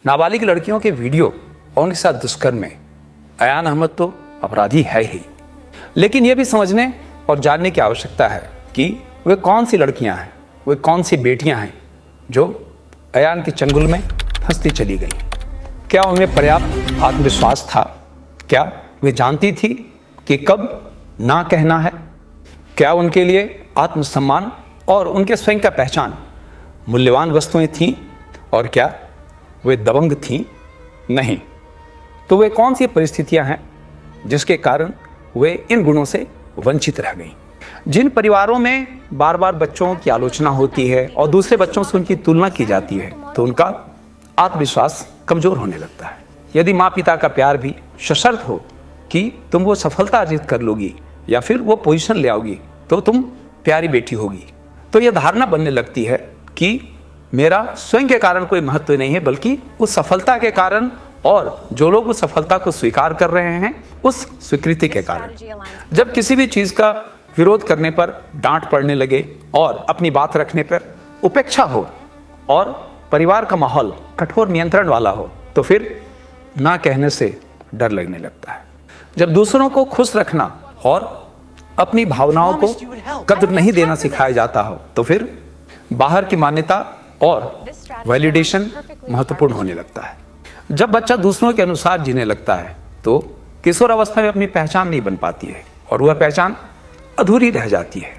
नाबालिग लड़कियों के वीडियो और उनके साथ दुष्कर्म में अयान अहमद तो अपराधी है ही, लेकिन यह भी समझने और जानने की आवश्यकता है कि वे कौन सी लड़कियां हैं, वे कौन सी बेटियां हैं जो अयान के चंगुल में फंसती चली गई। क्या उनमें पर्याप्त आत्मविश्वास था? क्या वे जानती थी कि कब ना कहना है? क्या उनके लिए आत्मसम्मान और उनके स्वयं का पहचान मूल्यवान वस्तुएं थीं? और क्या वे दबंग थीं? नहीं। तो वे कौन सी परिस्थितियां हैं जिसके कारण वे इन गुणों से वंचित रह गईं? जिन परिवारों में बार बार बच्चों की आलोचना होती है और दूसरे बच्चों से उनकी तुलना की जाती है, तो उनका आत्मविश्वास कमजोर होने लगता है। यदि माँ पिता का प्यार भी सशर्त हो कि तुम वो सफलता अर्जित कर लोगी या फिर वो पोजीशन ले आओगी तो तुम प्यारी बेटी होगी, तो यह धारणा बनने लगती है कि मेरा स्वयं के कारण कोई महत्व नहीं है, बल्कि उस सफलता के कारण और जो लोग उस सफलता को स्वीकार कर रहे हैं उस स्वीकृति के कारण। जब किसी भी चीज़ का विरोध करने पर डांट पड़ने लगे और अपनी बात रखने पर उपेक्षा हो और परिवार का माहौल कठोर नियंत्रण वाला हो, तो फिर ना कहने से डर लगने लगता है। जब दूसरों को खुश रखना और अपनी भावनाओं को कद्र नहीं देना सिखाया जाता हो, तो फिर बाहर की मान्यता और वैलिडेशन महत्वपूर्ण होने लगता है। जब बच्चा दूसरों के अनुसार जीने लगता है तो किशोर अवस्था में अपनी पहचान नहीं बन पाती है और वह पहचान अधूरी रह जाती है।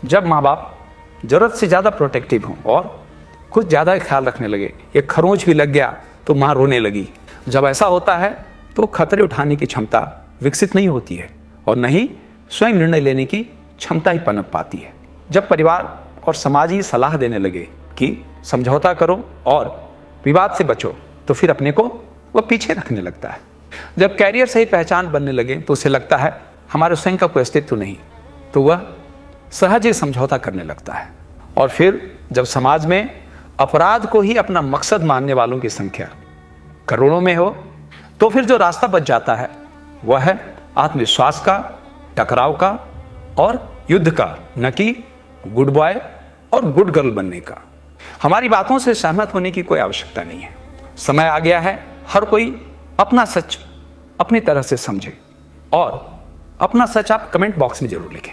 जब माँ बाप जरूरत से ज़्यादा प्रोटेक्टिव हों और कुछ ज़्यादा ख्याल रखने लगे, एक खरोंच भी लग गया तो माँ रोने लगी, जब ऐसा होता है तो खतरे उठाने की क्षमता विकसित नहीं होती है और न ही स्वयं निर्णय लेने की क्षमता ही पनप पाती है। जब परिवार और समाज ही सलाह देने लगे कि समझौता करो और विवाद से बचो, तो फिर अपने को वह पीछे रखने लगता है। जब कैरियर से ही पहचान बनने लगे तो उसे लगता है हमारे स्वयं का कोई अस्तित्व नहीं, तो वह सहज ही समझौता करने लगता है। और फिर जब समाज में अपराध को ही अपना मकसद मानने वालों की संख्या करोड़ों में हो, तो फिर जो रास्ता बच जाता है वह है आत्मविश्वास का, टकराव का और युद्ध का, न कि गुड बॉय और गुड गर्ल बनने का। हमारी बातों से सहमत होने की कोई आवश्यकता नहीं है। समय आ गया है हर कोई अपना सच अपनी तरह से समझे और अपना सच आप कमेंट बॉक्स में जरूर लिखें।